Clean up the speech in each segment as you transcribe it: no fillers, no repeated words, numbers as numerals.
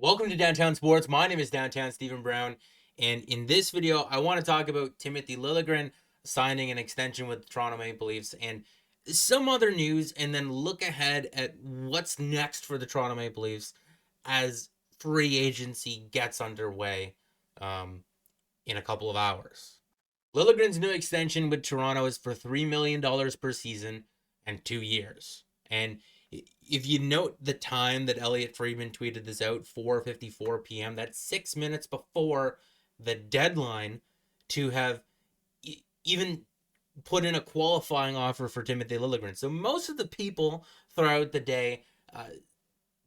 Welcome to Downtown Sports. My name is Downtown Stephen Brown, and in this video, I want to talk about Timothy Liljegren signing an extension with the Toronto Maple Leafs and some other news, and then look ahead at what's next for the Toronto Maple Leafs as free agency gets underway um, in a couple of hours. Liljegren's new extension with Toronto is for $3 million per season and 2 years. And if you note the time that Elliot Friedman tweeted this out, 4:54 p.m., that's 6 minutes before the deadline to have even put in a qualifying offer for Timothy Liljegren. So most of the people throughout the day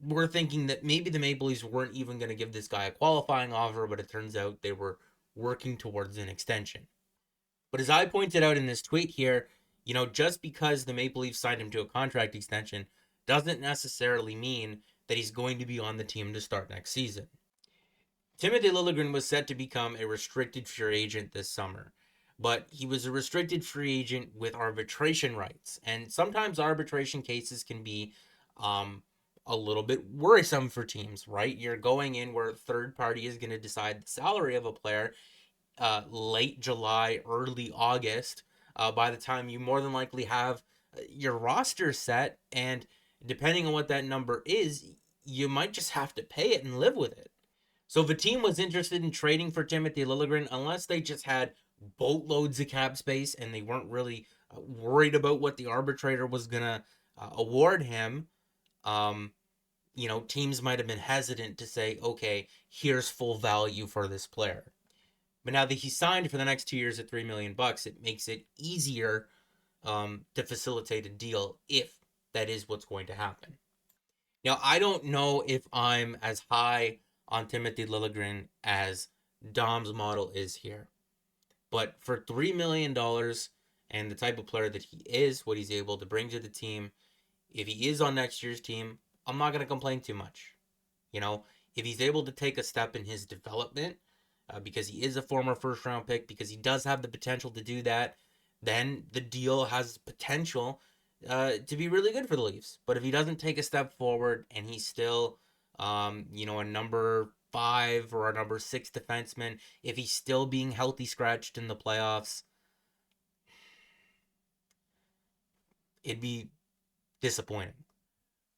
were thinking that maybe the Maple Leafs weren't even going to give this guy a qualifying offer, but it turns out they were working towards an extension. But as I pointed out in this tweet here, just because the Maple Leafs signed him to a contract extension doesn't necessarily mean that he's going to be on the team to start next season. Timothy Liljegren was set to become a restricted free agent this summer, but he was a restricted free agent with arbitration rights. And sometimes arbitration cases can be a little bit worrisome for teams, right? You're going in where a third party is going to decide the salary of a player late July, early August, by the time you more than likely have your roster set. And depending on what that number is, you might just have to pay it and live with it. So if a team was interested in trading for Timothy Liljegren, unless they just had boatloads of cap space and they weren't really worried about what the arbitrator was going to award him, um, teams might have been hesitant to say, okay, here's full value for this player. But now that he's signed for the next 2 years at $3 million, it makes it easier to facilitate a deal if that is what's going to happen. Now, I don't know if I'm as high on Timothy Liljegren as Dom's model is here, but for $3 million and the type of player that he is, what he's able to bring to the team, if he is on next year's team, I'm not going to complain too much. If he's able to take a step in his development, because he is a former first round pick, because he does have the potential to do that, then the deal has potential to be really good for the Leafs. But if he doesn't take a step forward and he's still, a number 5 or a number 6 defenseman, if he's still being healthy scratched in the playoffs, it'd be disappointing.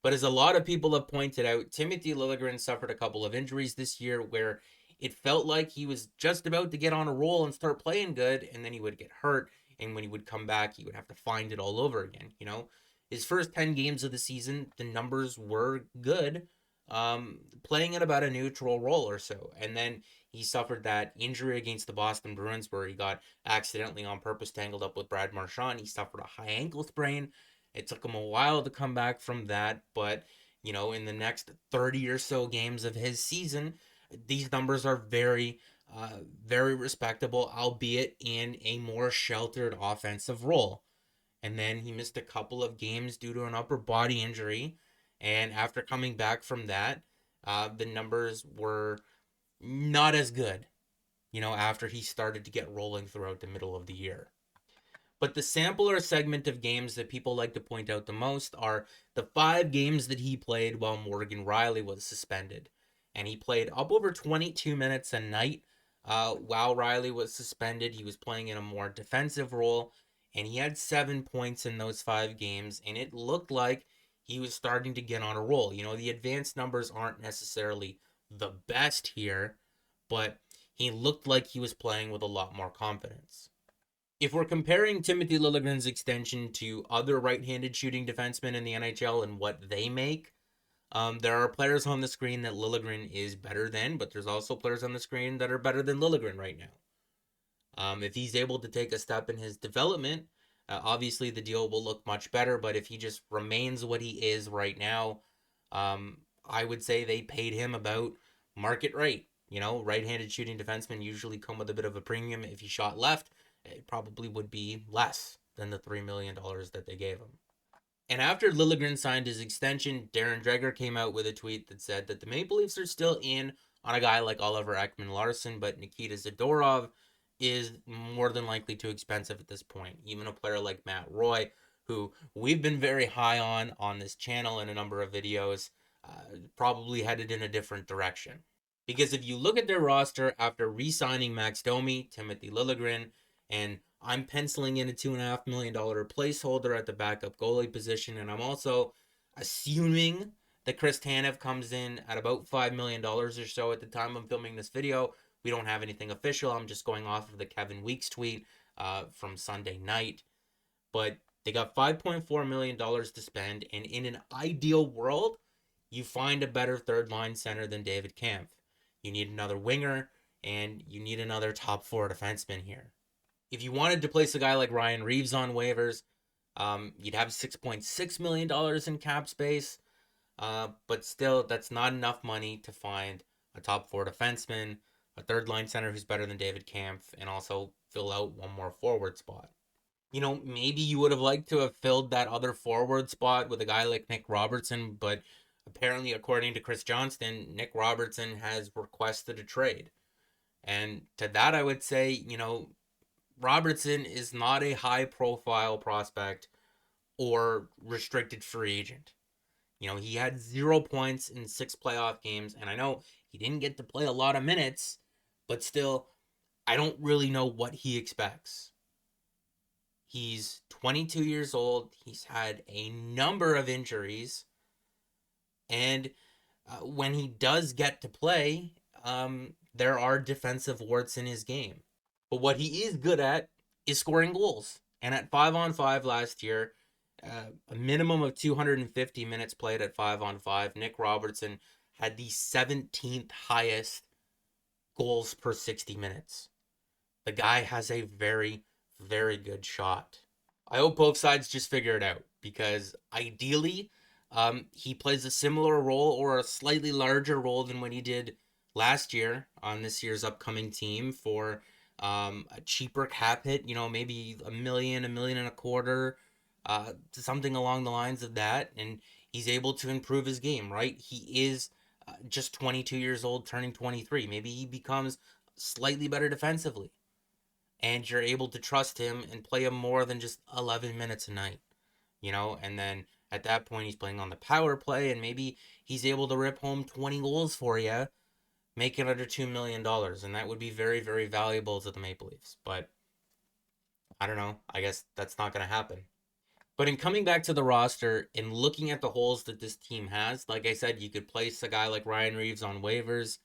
But as a lot of people have pointed out, Timothy Liljegren suffered a couple of injuries this year where it felt like he was just about to get on a roll and start playing good, and then he would get hurt. And when he would come back, he would have to find it all over again. His first 10 games of the season, the numbers were good, playing in about a neutral role or so. And then he suffered that injury against the Boston Bruins where he got accidentally on purpose tangled up with Brad Marchand. He suffered a high ankle sprain. It took him a while to come back from that, but in the next 30 or so games of his season, these numbers are very, very respectable, albeit in a more sheltered offensive role. And then he missed a couple of games due to an upper body injury. And after coming back from that, the numbers were not as good, after he started to get rolling throughout the middle of the year. But the sample or segment of games that people like to point out the most are the 5 games that he played while Morgan Rielly was suspended. And he played up over 22 minutes a night while Rielly was suspended. He was playing in a more defensive role, and he had 7 points in those 5 games, and it looked like he was starting to get on a roll. The advanced numbers aren't necessarily the best here, but he looked like he was playing with a lot more confidence. If we're comparing Timothy Liljegren's extension to other right-handed shooting defensemen in the NHL and what they make, there are players on the screen that Liljegren is better than, but there's also players on the screen that are better than Liljegren right now. If he's able to take a step in his development, obviously the deal will look much better, but if he just remains what he is right now, I would say they paid him about market rate. Right-handed shooting defensemen usually come with a bit of a premium. If he shot left, it probably would be less than the $3 million that they gave him. And after Liljegren signed his extension, Darren Dreger came out with a tweet that said that the Maple Leafs are still in on a guy like Oliver Ekman-Larsson, but Nikita Zadorov is more than likely too expensive at this point. Even a player like Matt Roy, who we've been very high on this channel in a number of videos, probably headed in a different direction. Because if you look at their roster after re-signing Max Domi, Timothy Liljegren, and I'm penciling in a $2.5 million placeholder at the backup goalie position, and I'm also assuming that Chris Tanev comes in at about $5 million or so at the time I'm filming this video. We don't have anything official. I'm just going off of the Kevin Weeks tweet from Sunday night. But they got $5.4 million to spend, and in an ideal world, you find a better third line center than David Kampf. You need another winger, and you need another top four defenseman here. If you wanted to place a guy like Ryan Reaves on waivers, you'd have $6.6 million in cap space, but still, that's not enough money to find a top four defenseman, a third line center who's better than David Kampf, and also fill out one more forward spot. Maybe you would have liked to have filled that other forward spot with a guy like Nick Robertson, but apparently, according to Chris Johnston, Nick Robertson has requested a trade. And to that, I would say, Robertson is not a high profile prospect or restricted free agent. He had 0 points in 6 playoff games, and I know he didn't get to play a lot of minutes, but still, I don't really know what he expects. He's 22 years old. He's had a number of injuries. And when he does get to play, there are defensive warts in his game. But what he is good at is scoring goals. And at 5-on-5 last year, a minimum of 250 minutes played at 5-on-5, Nick Robertson had the 17th highest goals per 60 minutes. The guy has a very, very good shot. I hope both sides just figure it out, because ideally, he plays a similar role or a slightly larger role than what he did last year on this year's upcoming team for a cheaper cap hit, maybe $1 million, $1.25 million, something along the lines of that. And he's able to improve his game, right? He is just 22 years old, turning 23. Maybe he becomes slightly better defensively, and you're able to trust him and play him more than just 11 minutes a night, and then at that point he's playing on the power play, and maybe he's able to rip home 20 goals for you, make it under $2 million, and that would be very, very valuable to the Maple Leafs. But I don't know, I guess that's not going to happen. But in coming back to the roster and looking at the holes that this team has, like I said, you could place a guy like Ryan Reaves on waivers.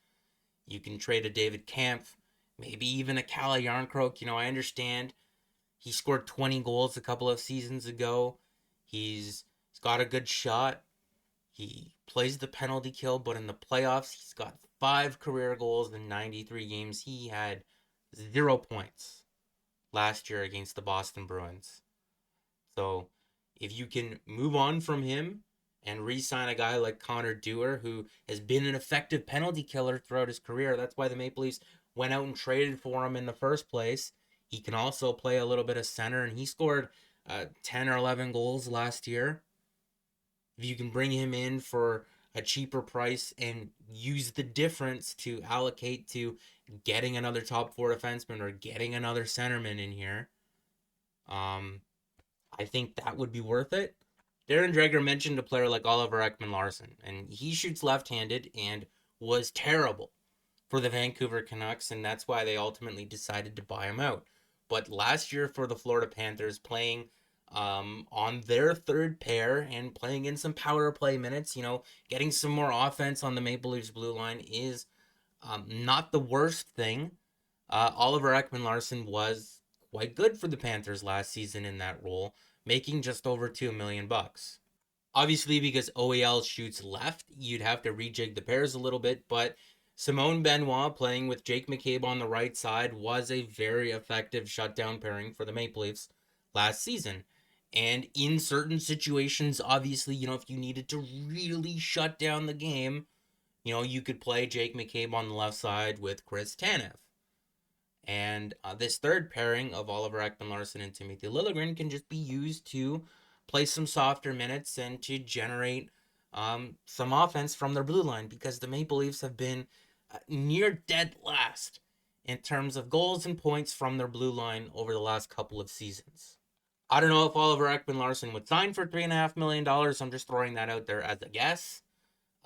You can trade a David Kampf, maybe even a Kalle Järnkrok. I understand he scored 20 goals a couple of seasons ago. He's got a good shot. He plays the penalty kill, but in the playoffs, he's got 5 career goals in 93 games. He had 0 points last year against the Boston Bruins. So if you can move on from him and re-sign a guy like Connor Dewar, who has been an effective penalty killer throughout his career, that's why the Maple Leafs went out and traded for him in the first place. He can also play a little bit of center, and he scored 10 or 11 goals last year. If you can bring him in for a cheaper price and use the difference to allocate to getting another top 4 defenseman or getting another centerman in here, I think that would be worth it. Darren Dreger mentioned a player like Oliver Ekman-Larsson, and he shoots left-handed and was terrible for the Vancouver Canucks, and that's why they ultimately decided to buy him out. But last year for the Florida Panthers, playing on their third pair and playing in some power play minutes, getting some more offense on the Maple Leafs blue line is not the worst thing. Oliver Ekman-Larsson was quite good for the Panthers last season in that role, making just over $2 million. Obviously, because OEL shoots left, you'd have to rejig the pairs a little bit, but Simone Benoit playing with Jake McCabe on the right side was a very effective shutdown pairing for the Maple Leafs last season. And in certain situations, obviously, if you needed to really shut down the game, you could play Jake McCabe on the left side with Chris Tanev. And this third pairing of Oliver Ekman-Larsson and Timothy Liljegren can just be used to play some softer minutes and to generate some offense from their blue line, because the Maple Leafs have been near dead last in terms of goals and points from their blue line over the last couple of seasons. I don't know if Oliver Ekman-Larsson would sign for $3.5 million. I'm just throwing that out there as a guess.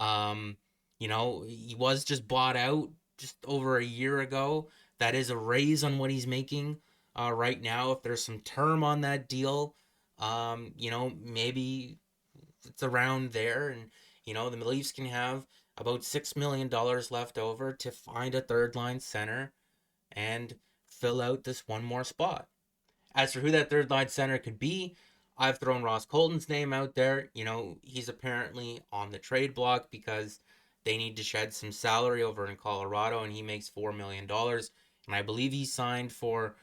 Um, he was just bought out just over a year ago. That is a raise on what he's making right now. If there's some term on that deal, maybe it's around there, and the Leafs can have about $6 million left over to find a third line center and fill out this one more spot. As for who that third line center could be, I've thrown Ross Colton's name out there. He's apparently on the trade block because they need to shed some salary over in Colorado, and he makes $4 million. And I believe he signed for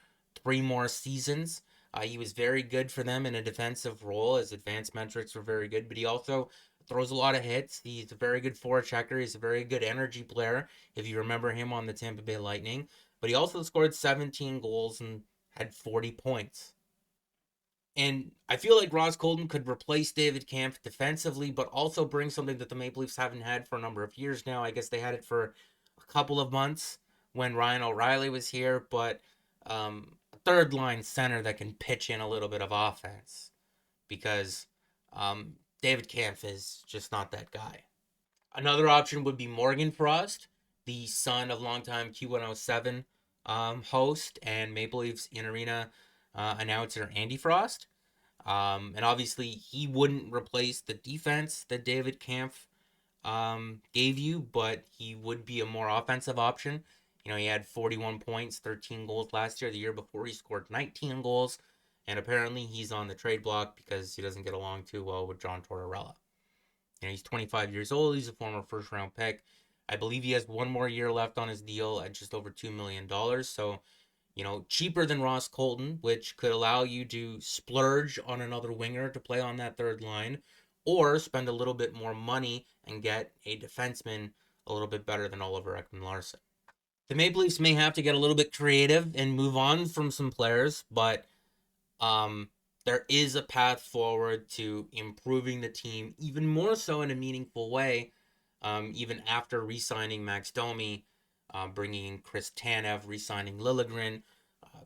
3 more seasons. He was very good for them in a defensive role. His advanced metrics were very good, but he also throws a lot of hits. He's a very good forechecker. He's a very good energy player, if you remember him on the Tampa Bay Lightning. But he also scored 17 goals and had 40 points. And I feel like Ross Colton could replace David Kampf defensively, but also bring something that the Maple Leafs haven't had for a number of years now. I guess they had it for a couple of months when Ryan O'Reilly was here, but a third line center that can pitch in a little bit of offense because David Kampf is just not that guy. Another option would be Morgan Frost, the son of longtime Q107 host and Maple Leafs in arena announcer Andy Frost. And obviously, he wouldn't replace the defense that David Kampf gave you, but he would be a more offensive option. He had 41 points, 13 goals last year. The year before, he scored 19 goals. And apparently, he's on the trade block because he doesn't get along too well with John Tortorella. He's 25 years old. He's a former first round pick. I believe he has one more year left on his deal at just over $2 million. So, cheaper than Ross Colton, which could allow you to splurge on another winger to play on that third line, or spend a little bit more money and get a defenseman a little bit better than Oliver Ekman-Larsson. The Maple Leafs may have to get a little bit creative and move on from some players, but there is a path forward to improving the team even more so in a meaningful way, even after re-signing Max Domi, bringing in Chris Tanev, re-signing Liljegren,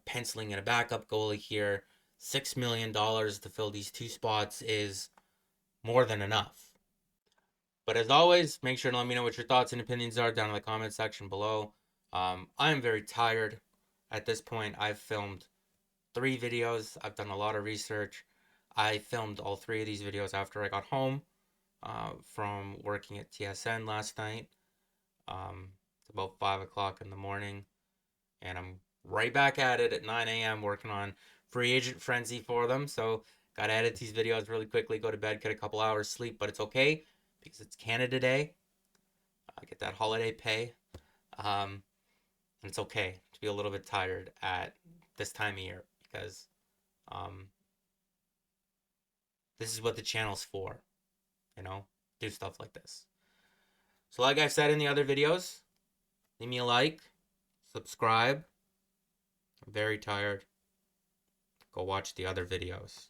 penciling in a backup goalie here. $6 million to fill these two spots is more than enough. But as always, make sure to let me know what your thoughts and opinions are down in the comment section below. I am very tired at this point. I've filmed 3 videos. I've done a lot of research. I filmed all 3 of these videos after I got home from working at TSN last night. It's about 5 o'clock in the morning, and I'm right back at it at 9 a.m. working on Free Agent Frenzy for them. So, got to edit these videos really quickly, go to bed, get a couple hours sleep, but it's okay because it's Canada Day. I get that holiday pay. And it's okay to be a little bit tired at this time of year because this is what the channel's for, do stuff like this. So like I've said in the other videos, leave me a like, subscribe. I'm very tired. Go watch the other videos.